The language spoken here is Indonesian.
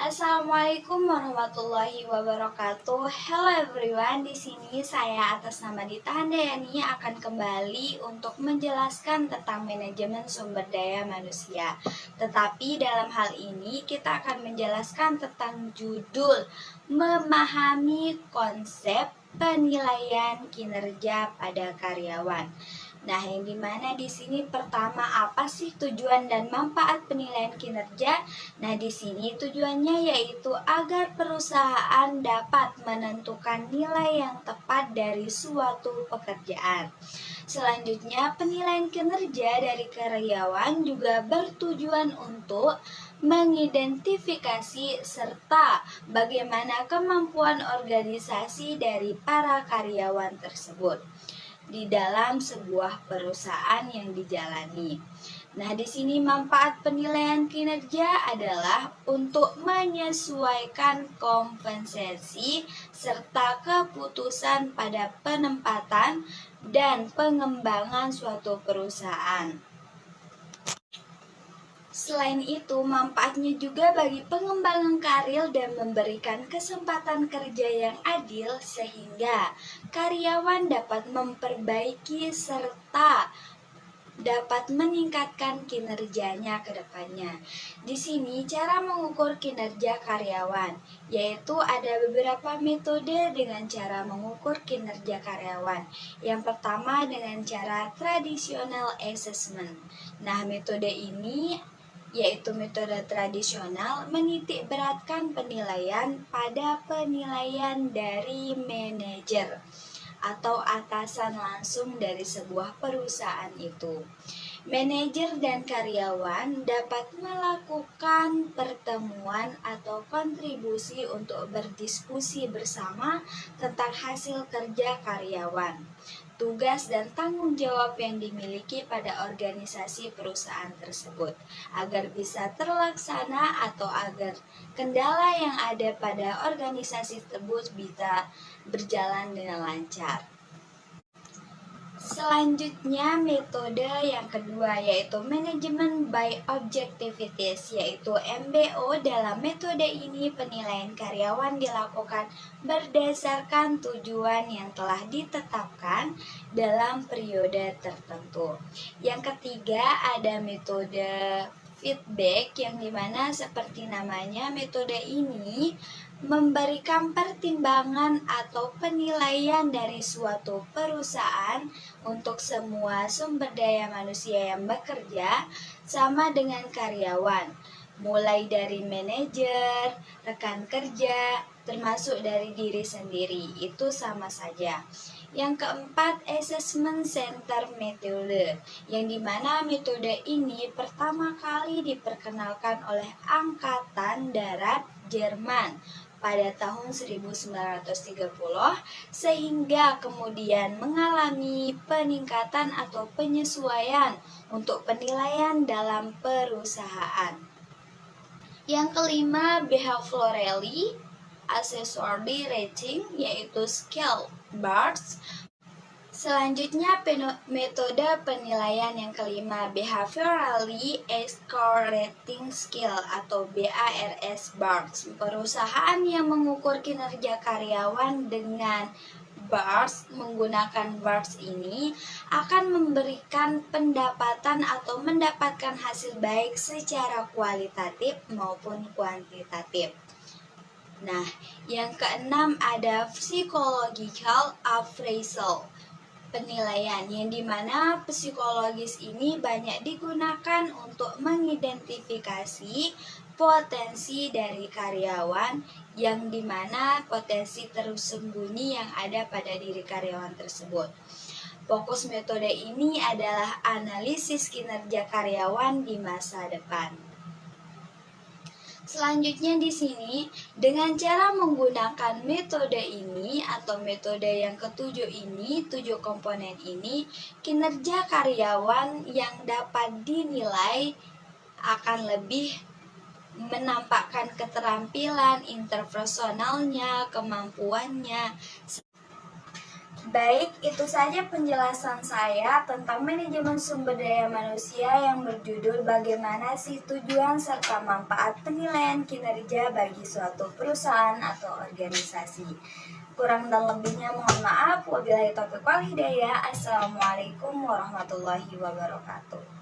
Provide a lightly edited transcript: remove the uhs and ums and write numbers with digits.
Assalamualaikum warahmatullahi wabarakatuh. Hello everyone, di sini saya atas nama Dita Handayani akan kembali untuk menjelaskan tentang manajemen sumber daya manusia. Tetapi dalam hal ini kita akan menjelaskan tentang judul memahami konsep penilaian kinerja pada karyawan. Nah, yang dimana di sini pertama apa sih tujuan dan manfaat penilaian kinerja? Nah, di sini tujuannya yaitu agar perusahaan dapat menentukan nilai yang tepat dari suatu pekerjaan. Selanjutnya, penilaian kinerja dari karyawan juga bertujuan untuk mengidentifikasi serta bagaimana kemampuan organisasi dari para karyawan tersebut di dalam sebuah perusahaan yang dijalani. Nah, di sini manfaat penilaian kinerja adalah untuk menyesuaikan kompensasi serta keputusan pada penempatan dan pengembangan suatu perusahaan. Selain itu, manfaatnya juga bagi pengembangan karir dan memberikan kesempatan kerja yang adil sehingga karyawan dapat memperbaiki serta dapat meningkatkan kinerjanya ke depannya. Di sini cara mengukur kinerja karyawan, yaitu ada beberapa metode dengan cara mengukur kinerja karyawan. Yang pertama dengan cara traditional assessment. Nah, metode ini yaitu metode tradisional menitik beratkan penilaian pada penilaian dari manajer atau atasan langsung dari sebuah perusahaan itu. Manajer dan karyawan dapat melakukan pertemuan atau kontribusi untuk berdiskusi bersama tentang hasil kerja karyawan, tugas dan tanggung jawab yang dimiliki pada organisasi perusahaan tersebut agar bisa terlaksana atau agar kendala yang ada pada organisasi tersebut bisa berjalan dengan lancar. Selanjutnya metode yang kedua yaitu manajemen by objectivities yaitu MBO. Dalam metode ini penilaian karyawan dilakukan berdasarkan tujuan yang telah ditetapkan dalam periode tertentu. Yang ketiga ada metode feedback yang dimana seperti namanya metode ini memberikan pertimbangan atau penilaian dari suatu perusahaan untuk semua sumber daya manusia yang bekerja sama dengan karyawan, mulai dari manajer, rekan kerja, termasuk dari diri sendiri, itu sama saja. Yang keempat, assessment center metode, yang dimana metode ini pertama kali diperkenalkan oleh Angkatan Darat Jerman pada tahun 1930 sehingga kemudian mengalami peningkatan atau penyesuaian untuk penilaian dalam perusahaan. Yang kelima, behaviorally accessory rating yaitu scale bars. Selanjutnya metode penilaian yang kelima, behaviorally score rating scale atau BARS bars. Perusahaan yang mengukur kinerja karyawan dengan bars menggunakan bars ini akan memberikan pendapatan atau mendapatkan hasil baik secara kualitatif maupun kuantitatif. Nah, yang keenam ada psychological appraisal penilaian yang dimana psikologis ini banyak digunakan untuk mengidentifikasi potensi dari karyawan yang dimana potensi tersembunyi yang ada pada diri karyawan tersebut. Fokus metode ini adalah analisis kinerja karyawan di masa depan. Selanjutnya di sini, dengan cara menggunakan metode ini atau metode yang ketujuh ini, 7 komponen ini, kinerja karyawan yang dapat dinilai akan lebih menampakkan keterampilan interpersonalnya, kemampuannya, Baik, itu saja penjelasan saya tentang manajemen sumber daya manusia yang berjudul bagaimana sih tujuan serta manfaat penilaian kinerja bagi suatu perusahaan atau organisasi. Kurang dan lebihnya mohon maaf. Wabillahi taufiq wal hidayah. Assalamualaikum warahmatullahi wabarakatuh.